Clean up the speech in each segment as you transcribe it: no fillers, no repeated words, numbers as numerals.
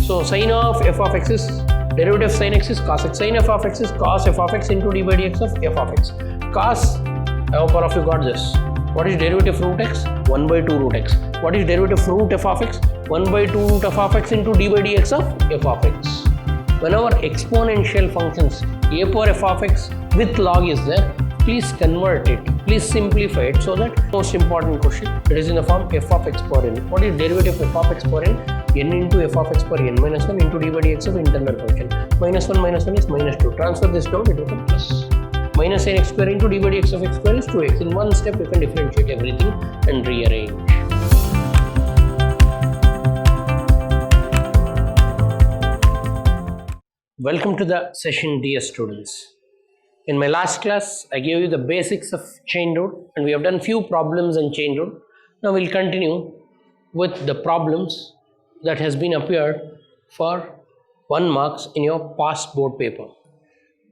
So sin of f of x is derivative of sin x is cos x. Sin f of x is cos f of x into d by dx of f of x. Cos, I hope all of you got this. What is derivative of root x? 1 by 2 root x. What is derivative of root f of x? 1 by 2 root f of x into d by dx of f of x. Whenever exponential functions a power f of x with log is there, please convert it, please simplify it, so that most important question, it is in the form f of x power n. What is derivative of f of x power n? N into f of x power n minus 1 into d by dx of internal function. Minus 1 is minus 2. Transfer this down, it will become plus. Minus n x square into d by dx of x square is 2x. In one step, you can differentiate everything and rearrange. Welcome to the session, dear students. In my last class, I gave you the basics of chain rule and we have done few problems in chain rule. Now we'll continue with the problems that has been appeared for 1 marks in your past board paper.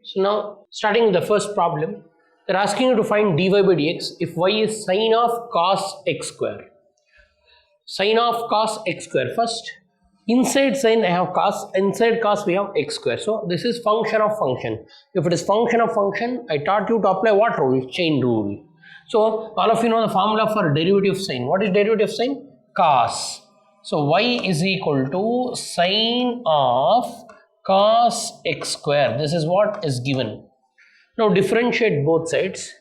So now, starting with the first problem, they're asking you to find dy by dx if y is sine of cos x square. Sine of cos x square. First, inside sine I have cos, inside cos we have x square. So this is function of function. If it is function of function, I taught you to apply what rule? Chain rule. So all of you know the formula for derivative of sine. What is derivative of sine? Cos. So y is equal to sine of cos x square. This is what is given. Now differentiate both sides.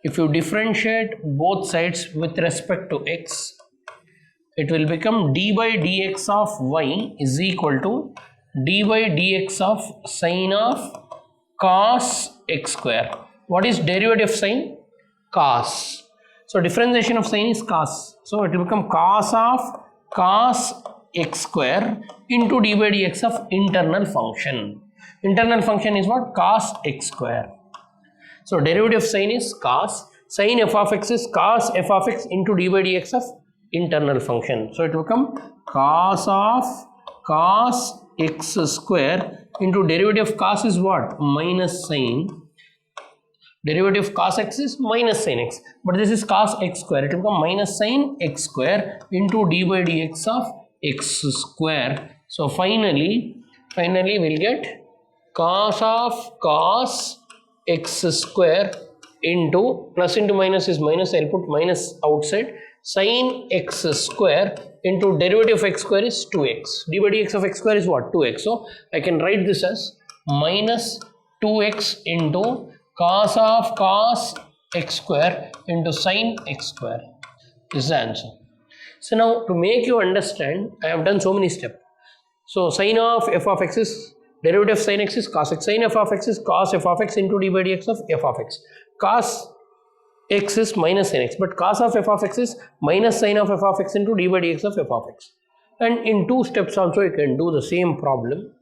If you differentiate both sides with respect to x, it will become d by dx of y is equal to d by dx of sine of cos x square. What is derivative of sine? Cos. So differentiation of sine is cos. So it will become cos of cos x square into d by dx of internal function. Internal function is what? Cos x square. So derivative of sine is cos. Sine f of x is cos f of x into d by dx of internal function. So it will become cos of cos x square into derivative of cos is what? Minus sine. Derivative of cos x is minus sine x. But this is cos x square. It will become minus sine x square into d by dx of x square. So finally we'll get cos of cos x square into plus into minus is minus. I'll put minus outside. Sin x square into derivative of x square is 2x. d by dx of x square is what? 2x. So I can write this as minus 2x into cos of cos x square into sin x square. This is the answer. So now to make you understand, I have done so many steps. So sin of f of x is derivative of sin x is cos x. Sin f of x is cos f of x into d by dx of f of x. Cos x is minus sin x, but cos of f of x is minus sin of f of x into d by dx of f of x. And in 2 steps also you can do the same problem.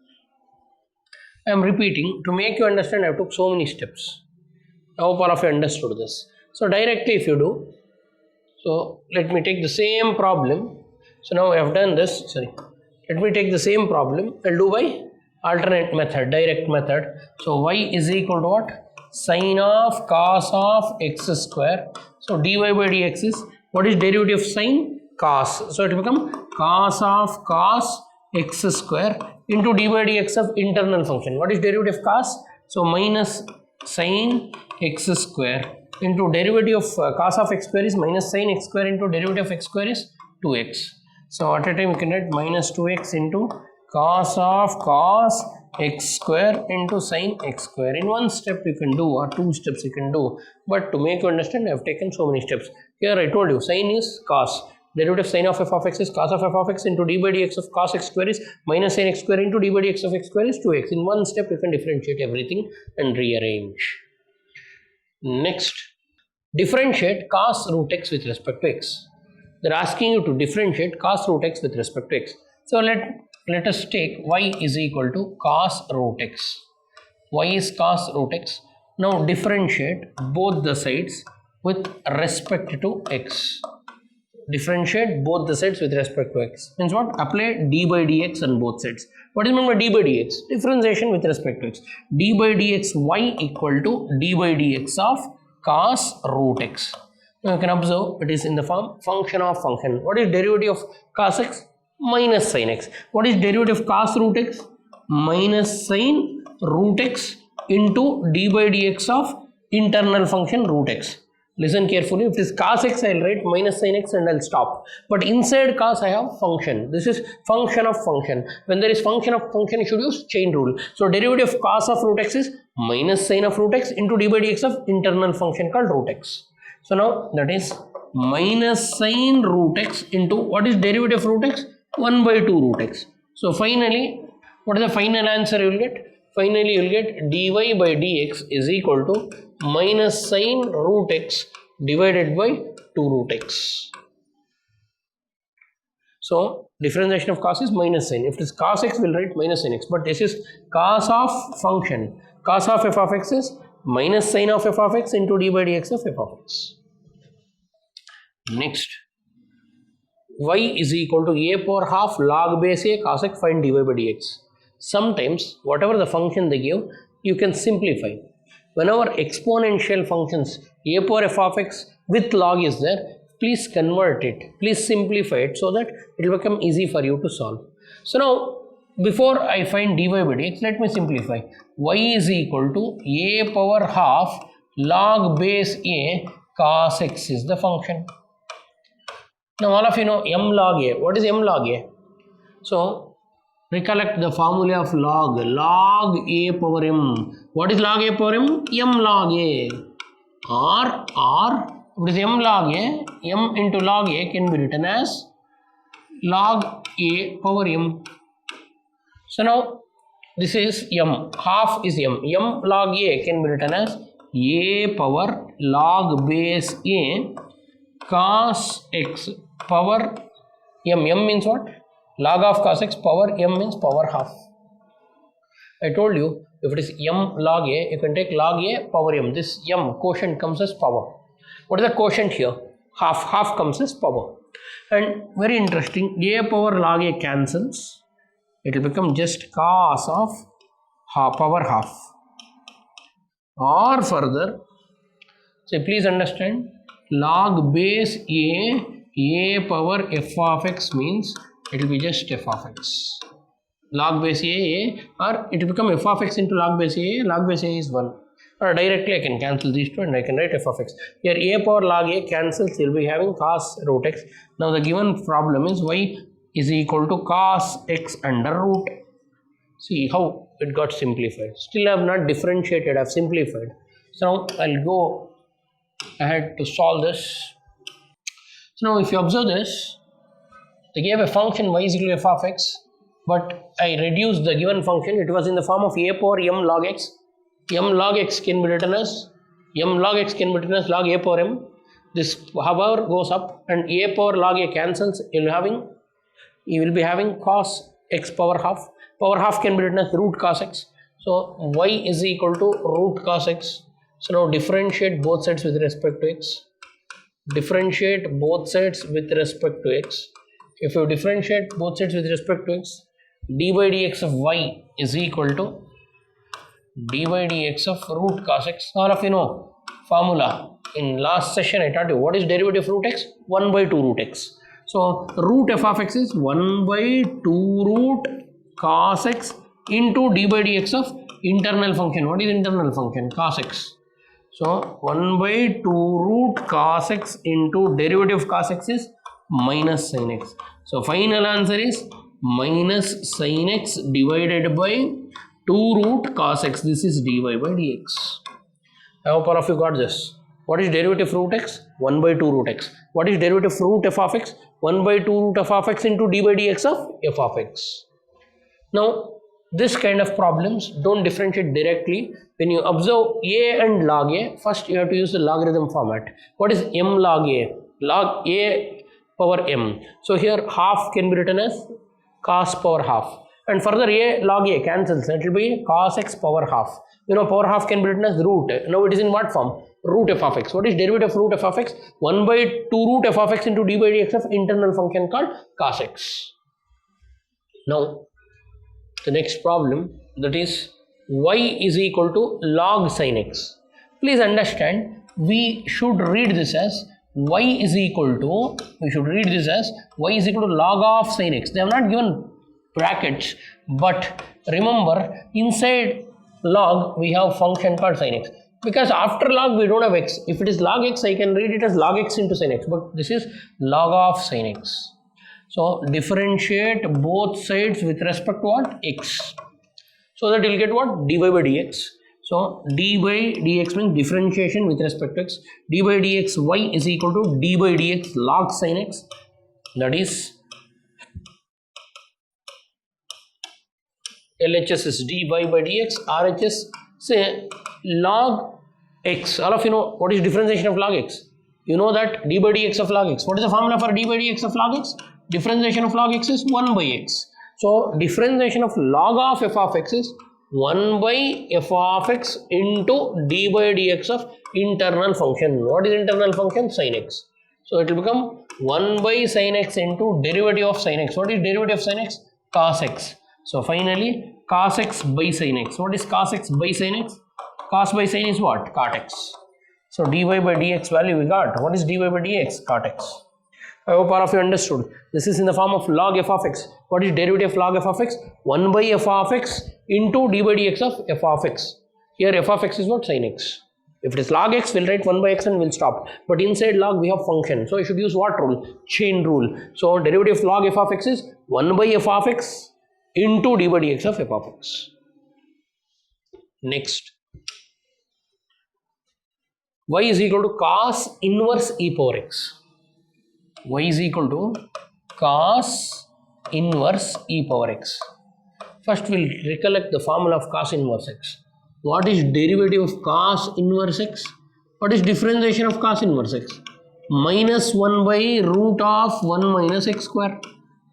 I am repeating to make you understand. I took so many steps. I hope all of you understood this. So directly if you do, so let me take the same problem. So now I have done this, let me take the same problem and do by alternate method, direct method. So y is equal to what? Sine of cos of x square. So dy by dx is, what is derivative of sine? Cos. So it will become cos of cos x square into dy by dx of internal function. What is derivative of cos? So minus sine x square into derivative of cos of x square is minus sine x square into derivative of x square is 2x. So at a time we can write minus 2x into cos of cos x square into sin x square. In one step you can do or 2 steps you can do, but to make you understand I have taken so many steps. Here I told you sin is cos. Derivative sin of f of x is cos of f of x into d by dx of cos x square is minus sin x square into d by dx of x square is 2x. In one step you can differentiate everything and rearrange. Next, differentiate cos root x with respect to x. They are asking you to differentiate cos root x with respect to x. So let us take y is equal to cos root x. Y is cos root x. Now differentiate both the sides with respect to x. Differentiate both the sides with respect to x. Means what? Apply d by dx on both sides. What is meant by d by dx? Differentiation with respect to x. d by dx y equal to d by dx of cos root x. Now you can observe it is in the form function of function. What is derivative of cos x? minus sin x. What is derivative of cos root x? Minus sin root x into d by dx of internal function root x. Listen carefully. If it is cos x, I will write minus sin x and I will stop. But inside cos, I have function. This is function of function. When there is function of function, you should use chain rule. So derivative of cos of root x is minus sin of root x into d by dx of internal function called root x. So now that is minus sin root x into what is derivative of root x? 1 by 2 root x. So finally, what is the final answer you will get? Finally, you will get dy by dx is equal to minus sin root x divided by 2 root x. So differentiation of cos is minus sin. If it is cos x, we will write minus sin x. But this is cos of function. Cos of f of x is minus sin of f of x into d by dx of f of x. Next, y is equal to a power half log base a cos x, find dy by dx. Sometimes whatever the function they give, you can simplify. Whenever exponential functions a power f of x with log is there, please convert it, please simplify it so that it will become easy for you to solve. So now before I find dy by dx, let me simplify. Y is equal to a power half log base a cos x is the function. Now all of you know m log a. What is m log a? So recollect the formula of log a power m. What is log a power m? M log a. Or what is m log a? M into log a can be written as log a power m. So now this is m, half is m. M log a can be written as a power log base a cos x power m. M means what? Log of cos x power m means power half. I told you if it is m log a, you can take log a power m. This m quotient comes as power. What is the quotient here? Half. Half comes as power. And very interesting, a power log a cancels. It will become just cos of power half. Or further, so please understand, log base a power f of x means it will be just f of x. Log base a or it will become f of x into log base a. Log base a is 1. Or directly I can cancel these two and I can write f of x. Here a power log a cancels, you will be having cos root x. Now the given problem is y is equal to cos x under root. See how it got simplified. Still I have not differentiated, I have simplified. So now I will go ahead to solve this. So now if you observe this, they gave a function y is equal to f of x, but I reduced the given function. It was in the form of a power m log x. M log x can be written as log a power m. This however goes up and a power log a cancels. You will be having cos x power half. Power half can be written as root cos x. So y is equal to root cos x. So now differentiate both sides with respect to x. Differentiate both sides with respect to x. If you differentiate both sides with respect to x, d by dx of y is equal to d by dx of root cos x. All of you know formula. In last session I taught you what is derivative of root x? 1 by 2 root x. So root f of x is 1 by 2 root cos x into d by dx of internal function. What is internal function? Cos x. So 1 by 2 root cos x into derivative of cos x is minus sin x. So final answer is minus sin x divided by 2 root cos x. This is dy by dx. I hope all of you got this. What is derivative of root x? 1 by 2 root x. What is derivative of root f of x? 1 by 2 root f of x into d by dx of f of x. Now this kind of problems don't differentiate directly. When you observe a and log a, first you have to use the logarithm format. What is m log a? Log a power m. So here half can be written as cos power half. And further a log a cancels. It will be cos x power half. You know power half can be written as root. Now it is in what form? Root f of x. What is derivative of root f of x? 1 by 2 root f of x into d by dx of internal function called cos x. Now the next problem, that is y is equal to log sin x. Please understand, we should read this as y is equal to, we should read this as y is equal to log of sin x. They have not given brackets, but remember inside log we have function called sin x, because after log we don't have x. If it is log x, I can read it as log x into sin x, but this is log of sin x. So differentiate both sides with respect to what? X. So that you will get what? Dy by dx. So d by dx means differentiation with respect to x. D by dx y is equal to d by dx log sin x. That is LHS is dy by dx, RHS say log x. All of you know what is differentiation of log x. You know that d by dx of log x. What is the formula for d by dx of log x? Differentiation of log x is 1 by x. So differentiation of log of f of x is 1 by f of x into d by dx of internal function. What is internal function? Sin x. So it will become 1 by sin x into derivative of sin x. What is derivative of sin x? Cos x. So finally cos x by sin x. What is cos x by sin x? Cos by sin is what? Cot x. So dy by dx value we got. What is dy by dx? Cot x. I hope all of you understood. This is in the form of log f of x. What is derivative of log f of x? 1 by f of x into d by dx of f of x. Here f of x is what? Sin x. If it is log x, we'll write 1 by x and we'll stop. But inside log we have function. So you should use what rule? Chain rule. So derivative of log f of x is 1 by f of x into d by dx of f of x. Next. Y is equal to cos inverse e power x. Y is equal to cos inverse e power x. First we'll recollect the formula of cos inverse x. What is derivative of cos inverse x? What is differentiation of cos inverse x? Minus 1 by root of 1 minus x square.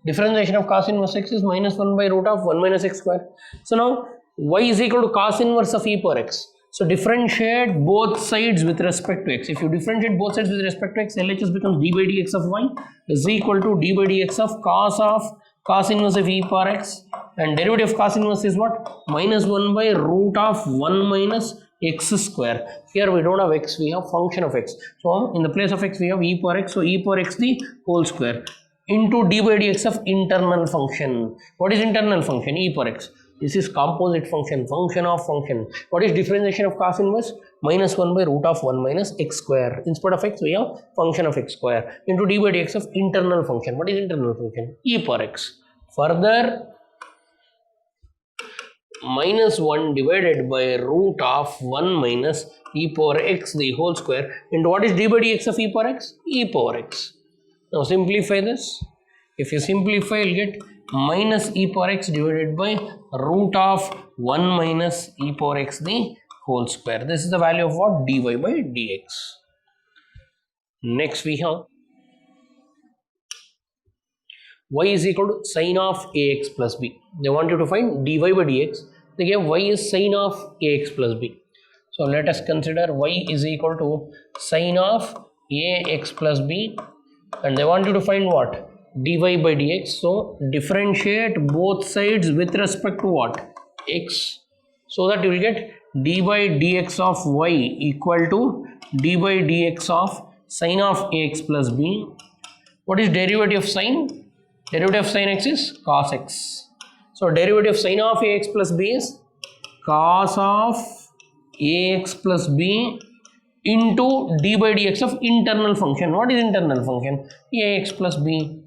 Differentiation of cos inverse x is minus 1 by root of 1 minus x square. So now y is equal to cos inverse of e power x. So differentiate both sides with respect to x. If you differentiate both sides with respect to x, LHS becomes d by dx of y is equal to d by dx of cos inverse of e power x, and derivative of cos inverse is what? Minus 1 by root of 1 minus x square. Here we don't have x, we have function of x. So in the place of x we have e power x, so e power x the whole square into d by dx of internal function. What is internal function? E power x. This is composite function, function of function. What is differentiation of cos inverse? Minus 1 by root of 1 minus x square. Instead of x, we have function of x square into d by dx of internal function. What is internal function? E power x. Further, minus 1 divided by root of 1 minus e power x the whole square into what is d by dx of e power x? E power x. Now simplify this. If you simplify, you'll get minus e power x divided by root of 1 minus e power x the whole square. This is the value of what? Dy by dx. Next we have y is equal to sine of ax plus b. They want you to find dy by dx. They gave y is sine of ax plus b. So let us consider y is equal to sine of ax plus b, and they want you to find what? Dy by dx. So differentiate both sides with respect to what? X. So that you will get dy by dx of y equal to dy by dx of sine of ax plus b. What is derivative of sine? Derivative of sine x is cos x. So derivative of sine of ax plus b is cos of ax plus b into d by dx of internal function. What is internal function? Ax plus b.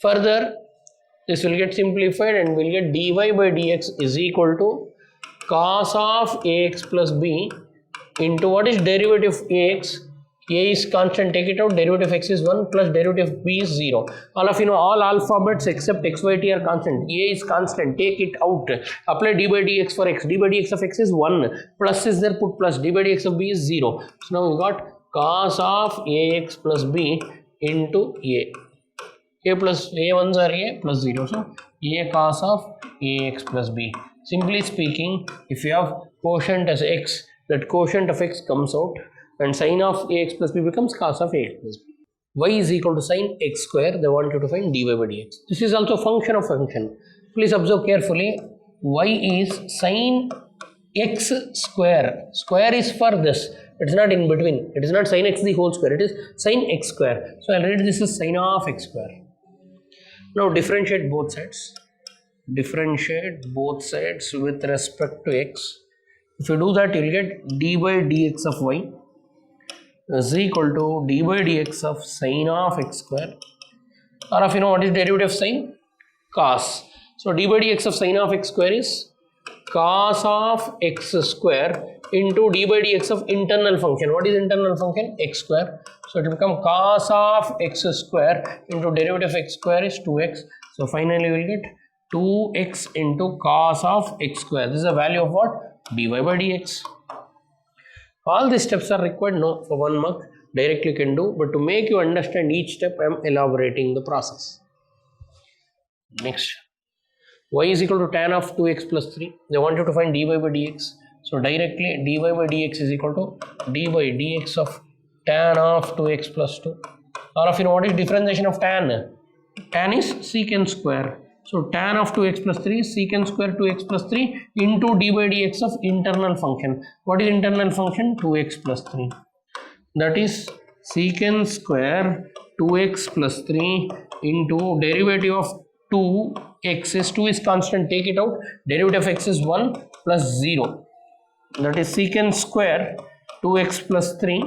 Further, this will get simplified and we'll get dy by dx is equal to cos of ax plus b into what is derivative of ax? A is constant, take it out, derivative of x is 1 plus derivative of b is 0. All of you know all alphabets except x, y, t are constant. A is constant, take it out. Apply d by dx for x. D by dx of x is 1. Plus is there, put plus. D by dx of b is 0. So now we got cos of ax plus b into a. A plus a ones are a plus 0. So a cos of ax plus b. Simply speaking, if you have quotient as x, that quotient of x comes out and sine of ax plus b becomes cos of ax plus b. Y is equal to sine x square. They want you to find dy by dx. This is also function of function. Please observe carefully. Y is sine x square. Square is for this. It is not in between. It is not sin x the whole square. It is sin x square. So I'll write this as sin of x square. Now differentiate both sides. Differentiate both sides with respect to x. If you do that, you will get d by dx of y is equal to d by dx of sin of x square. Or if you know what is derivative of sin? Cos. So d by dx of sin of x square is cos of x square into d by dx of internal function. What is internal function? X square. So it will become cos of x square into derivative of x square is 2x. So finally we will get 2x into cos of x square. This is the value of what? dy by dx. All these steps are required? No, for 1 mark directly you can do, but to make you understand each step I am elaborating the process. Next, y is equal to tan of 2x plus 3. They want you to find dy by dx. So directly dy by dx is equal to d by dx of tan of 2x plus 2. Or if you know what is differentiation of tan? Tan is secant square. So tan of 2x plus 3 is secant square 2x plus 3 into d by dx of internal function. What is internal function? 2x plus 3. That is secant square 2x plus 3 into derivative of 2x is 2 is constant, take it out, derivative of x is 1 plus 0. That is secant square 2x plus 3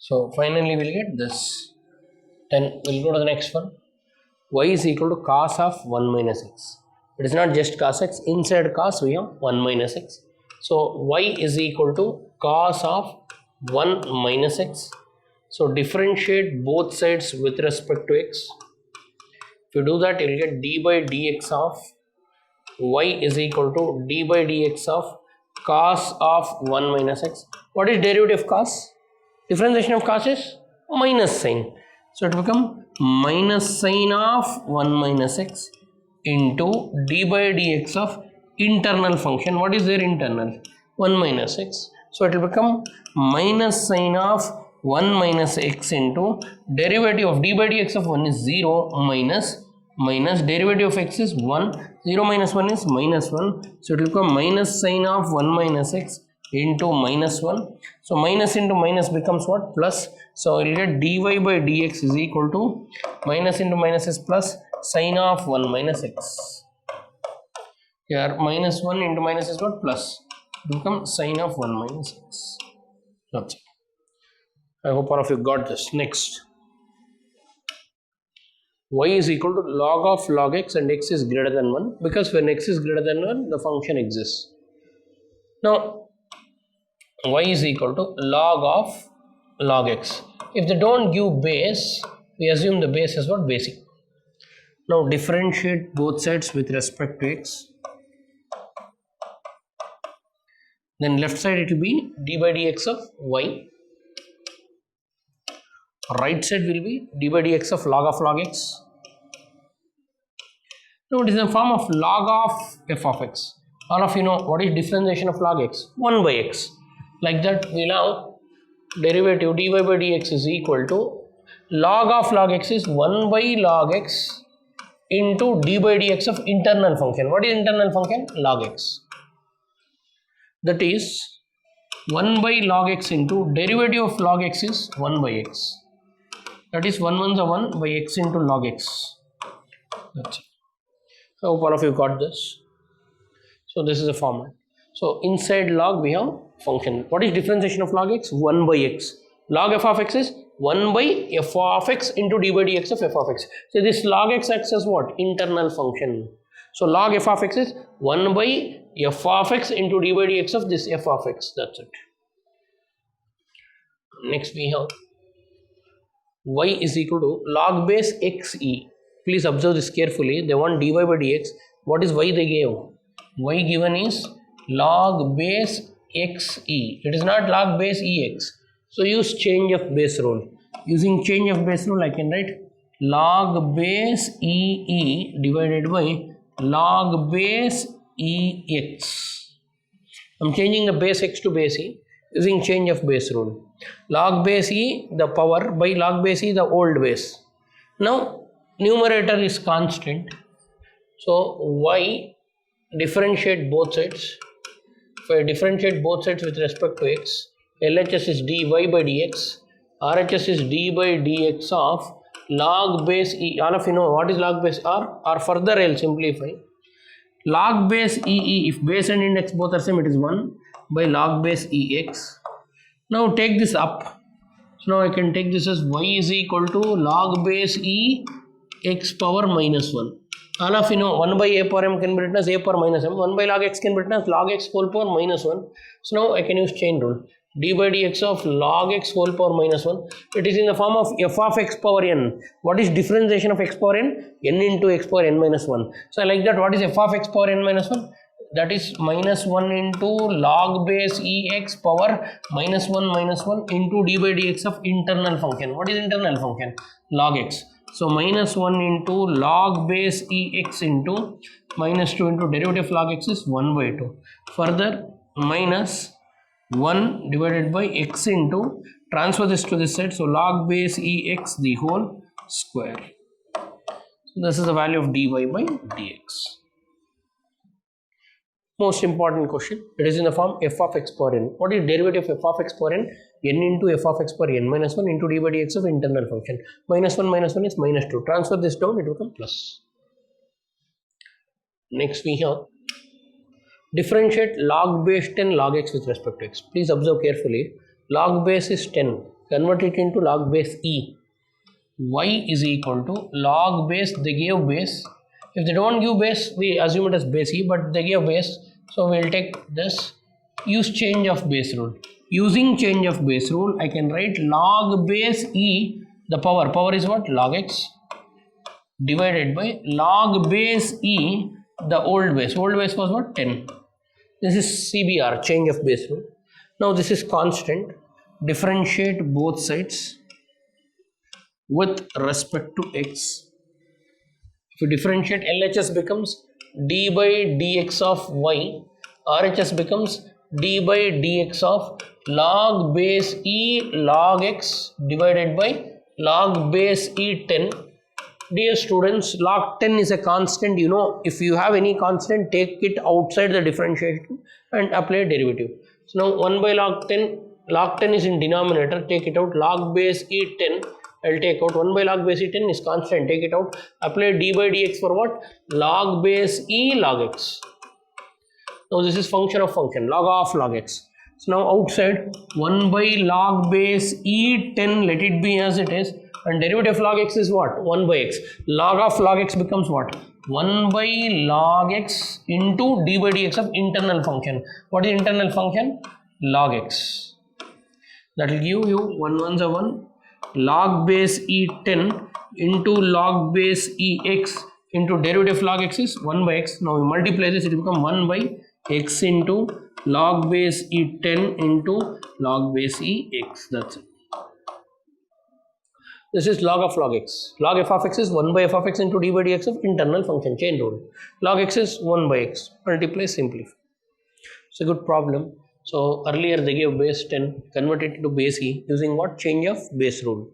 So finally we'll get this. Then we'll go to the next one. Y is equal to cos of 1 minus x. It is not just cos x. Inside cos we have 1 minus x. So y is equal to cos of 1 minus x. So differentiate both sides with respect to x. If you do that, you will get d by dx of y is equal to d by dx of cos of 1 minus x. What is derivative of cos? Differentiation of cos is minus sign. So it will become minus sign of 1 minus x into d by dx of internal function. What is their internal? 1 minus x. So it will become minus sign of 1 minus x into derivative of d by dx of 1 is 0 minus derivative of x is 1. 0 minus 1 is minus 1. So it will become minus sign of 1 minus x into minus 1. So minus into minus becomes what? Plus. So we will get dy by dx is equal to minus into minus is plus sin of 1 minus x. Here minus 1 into minus is what? Plus. It will become sin of 1 minus x. That's it. I hope all of you got this. Next. Y is equal to log x and x is greater than 1, because when x is greater than 1 the function exists. Now y is equal to log x. If they don't give base, we assume the base is what? Basic. Now differentiate both sides with respect to x. Then left side it will be d by dx of y. Right side will be d by dx of log x. Now it is in the form of log of f of x. All of you know what is differentiation of log x? 1 by x. Like that we now derivative dy by dx is equal to log x is 1 by log x into d by dx of internal function. What is internal function? Log x. That is 1 by log x into derivative of log x is 1 by x. That is 1 1 is 1 by x into log x. That's it. I hope all of you got this. So this is the format. So inside log we have function. What is differentiation of log x? 1 by x. Log f of x is 1 by f of x into d by dx of f of x. So this log x acts as what? Internal function. So log f of x is 1 by f of x into d by dx of this f of x. That's it. Next we have y is equal to log base xe. Please observe this carefully. They want dy by dx. What is y they gave? Y given is log base xe. It is not log base ex. So use change of base rule. Using change of base rule I can write log base ee divided by log base ex. I am changing the base x to base e using change of base rule. Log base e the power by log base e the old base. Now numerator is constant. So y, differentiate both sides. If I differentiate both sides with respect to x, LHS is dy by dx, RHS is d by dx of log base e. All of you know what is log base r, or further I will simplify. Log base ee, if base and index both are same, it is 1 by log base ex. Now take this up. So now I can take this as y is equal to log base e x power minus 1. All of you know 1 by a power m can be written as a power minus m. 1 by log x can be written as log x whole power minus 1. So now I can use chain rule. D by dx of log x whole power minus 1. It is in the form of f of x power n. What is differentiation of x power n? N into x power n minus 1. So I like that. What is f of x power n minus 1? That is minus 1 into log base ex power minus 1 into d by dx of internal function. What is internal function? Log x. So minus 1 into log base ex into minus 2 into derivative of log x is 1 by 2. Further minus 1 divided by x into, transfer this to this side, so log base ex the whole square. So this is the value of dy by dx. Most important question, it is in the form f of x power n. What is derivative of f of x power n? N into f of x power n minus 1 into d by dx of internal function. Minus 1 is minus 2. Transfer this down, it will become plus. Next we have differentiate log base 10 log x with respect to x. Please observe carefully. Log base is 10. Convert it into log base e. Y is equal to log base, they gave base. If they don't give base, we assume it as base e, but they give base. So we will take this, use change of base rule. Using change of base rule, I can write log base e, the power. Power is what? Log x divided by log base e, the old base. Old base was what? 10. This is CBR, change of base rule. Now this is constant. Differentiate both sides with respect to x. If you differentiate, LHS becomes d by dx of y. RHS becomes d by dx of log base e log x divided by log base e 10. Dear students, log 10 is a constant. You know, if you have any constant, take it outside the differentiation and apply derivative. So now 1 by log 10 is in denominator, take it out. Log base e 10, I'll take out. 1 by log base e 10 is constant, take it out. Apply d by dx for what? Log base e log x. Now this is function of function, log of log x. So now outside 1 by log base e 10, let it be as it is. And derivative of log x is what? 1 by x. Log of log x becomes what? 1 by log x into d by dx of internal function. What is internal function? Log x. That will give you 1 1s are 1. Log base e10 into log base ex into derivative of log x is 1 by x. Now we multiply this, it will become 1 by x into log base e10 into log base ex. That's it. This is log of log x. Log f of x is 1 by f of x into d by dx of internal function, chain rule. Log x is 1 by x. Multiply, simplify. It's a good problem. So earlier they gave base 10, convert it to base e using what? Change of base rule.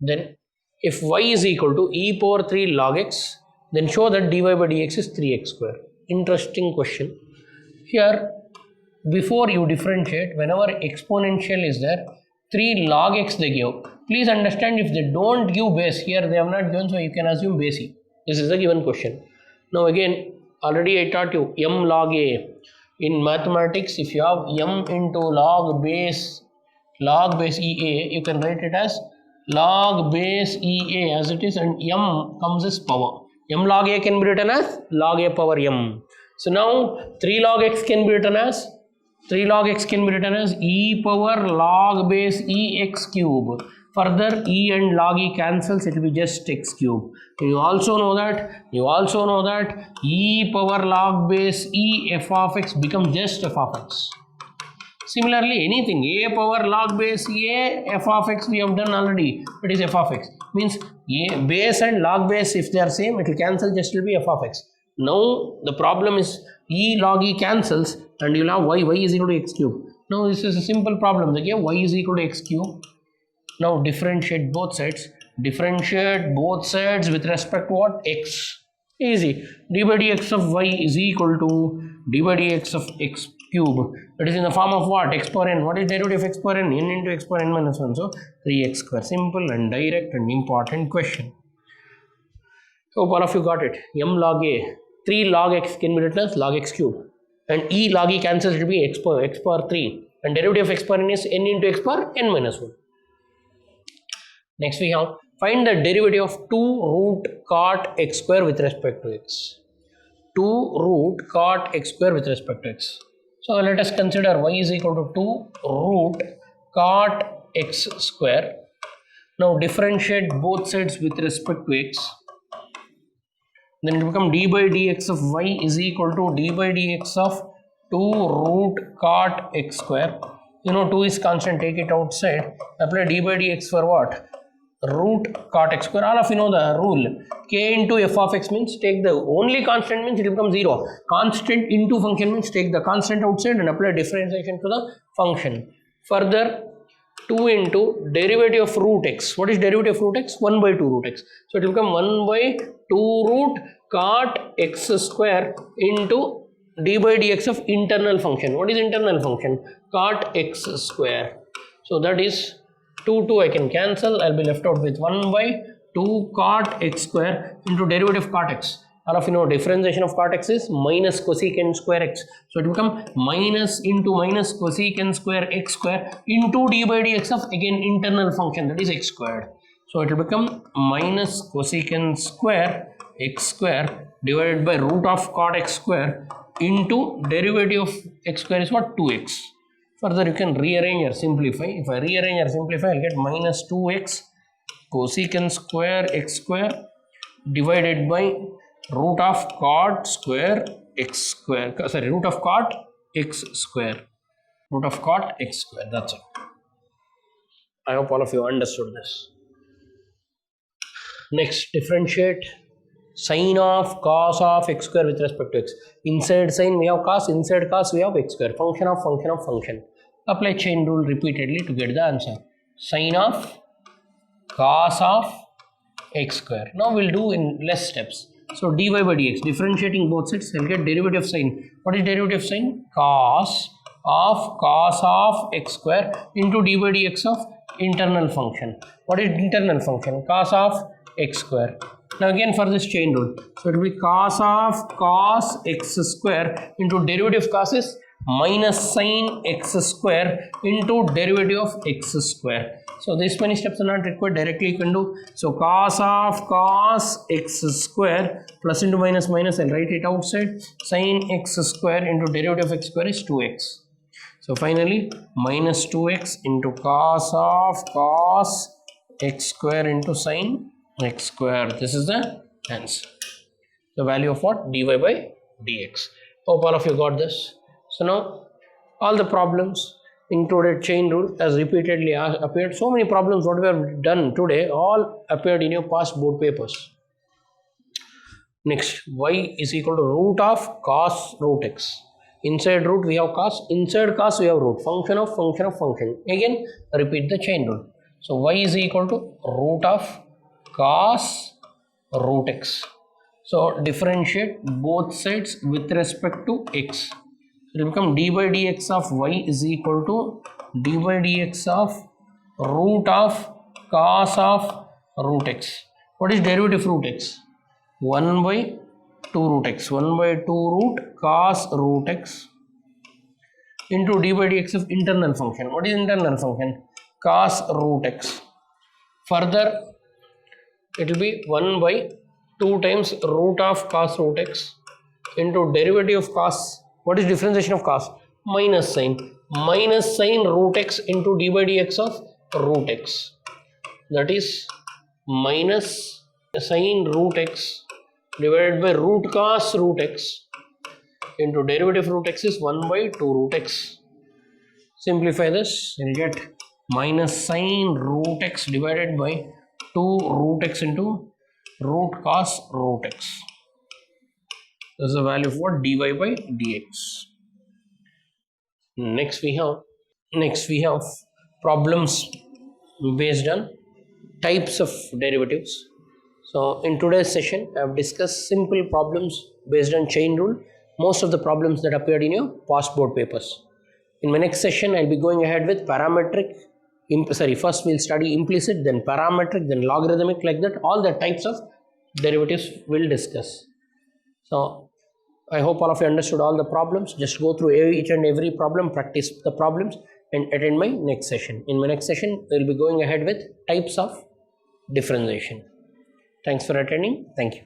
Then if y is equal to e power 3 log x, then show that dy by dx is 3x square. Interesting question. Here, before you differentiate, whenever exponential is there, 3 log x they give. Please understand, if they don't give base, here they have not given, so you can assume base e. This is a given question. Now again, already I taught you m log a. In mathematics, if you have m into log base ea, you can write it as log base ea as it is, and m comes as power. M log a can be written as log a power m. So now 3 log x can be written as e power log base ex cube. Further, e and log e cancels, it will be just x cube. You also know that e power log base e f of x becomes just f of x. Similarly, anything a power log base a f of x we have done already. It is f of x. Means a base and log base, if they are same, it will cancel, just will be f of x. Now the problem is e log e cancels and you will have y is equal to x cube. Now this is a simple problem. They give y is equal to x cube. Now differentiate both sides. differentiate both sides with respect to what? X. Easy. D by dx of y is equal to d by dx of x cube. That is in the form of what? X power n. What is derivative of x power n? N into x power n minus 1. So 3x square. Simple and direct and important question. Hope all of you got it. M log a. 3 log x can be written as log x cube. And e log e cancels to be x power 3. And derivative of x power n is n into x power n minus 1. Next we have find the derivative of 2 root cot x square with respect to x. 2 root cot x square with respect to x. So let us consider y is equal to 2 root cot x square. Now differentiate both sides with respect to x. Then it will become d by dx of y is equal to d by dx of 2 root cot x square. You know 2 is constant, take it outside. Apply d by dx for what? Root cot x square. All of you know the rule. K into f of x means take the only constant means it will become 0. Constant into function means take the constant outside and apply differentiation to the function. Further 2 into derivative of root x. What is derivative of root x? 1 by 2 root x. So it will become 1 by 2 root cot x square into d by dx of internal function. What is internal function? Cot x square. So that is 2 I can cancel. I'll be left out with 1 by 2 cot x square into derivative of cot x. All of you know differentiation of cot x is minus cosecant square x. So it will become minus into minus cosecant square x square into d by dx of again internal function, that is x squared. So it will become minus cosecant square x square divided by root of cot x square into derivative of x square is what? 2x. Further you can rearrange or simplify. If I rearrange or simplify, I'll get minus 2x cosecant square x square divided by root of cot square x square. Sorry, root of cot x square. Root of cot x square. That's it. I hope all of you understood this. Next, differentiate sine of cos of x square with respect to x. Inside sine we have cos, inside cos we have x square. Function of function of function. Apply chain rule repeatedly to get the answer. Sine of cos of x square. Now we'll do in less steps. So dy by dx, differentiating both sides, I'll get derivative of sine. What is derivative of sine? Cos of x square into dy by dx of internal function. What is internal function? Cos of x square. Now again for this chain rule. So it will be cos of cos x square into derivative of cos is minus sine x square into derivative of x square. So these many steps are not required, directly you can do. So cos of cos x square plus into minus minus, I'll write it outside. Sine x square into derivative of x square is 2x. So finally minus 2x into cos of cos x square into sine x square. This is the answer. The value of what? Dy by dx. Hope all of you got this. So now all the problems included chain rule as repeatedly appeared. So many problems what we have done today all appeared in your past board papers. Next, y is equal to root of cos root x. Inside root we have cos, inside cos we have root. Function of function of function. Again repeat the chain rule. So y is equal to root of cos root x. So differentiate both sides with respect to x. It will become d by dx of y is equal to d by dx of root of cos of root x. What is derivative root x? 1 by 2 root x. 1 by 2 root cos root x into d by dx of internal function. What is internal function? Cos root x. Further it will be 1 by 2 times root of cos root x into derivative of cos. What is differentiation of cos? Minus sine. Minus sine root x into d by dx of root x. That is minus sine root x divided by root cos root x into derivative root x is 1 by 2 root x. Simplify this, you will get minus sine root x divided by 2 root x into root cos root x. This is the value of what? Dy by dx. Next we have problems based on types of derivatives. So in today's session, I have discussed simple problems based on chain rule, most of the problems that appeared in your past board papers. In my next session, I'll be going ahead with parametric, first we'll study implicit, then parametric, then logarithmic, like that. All the types of derivatives we'll discuss. So I hope all of you understood all the problems. Just go through each and every problem, practice the problems, and attend my next session. In my next session, we'll be going ahead with types of differentiation. Thanks for attending. Thank you.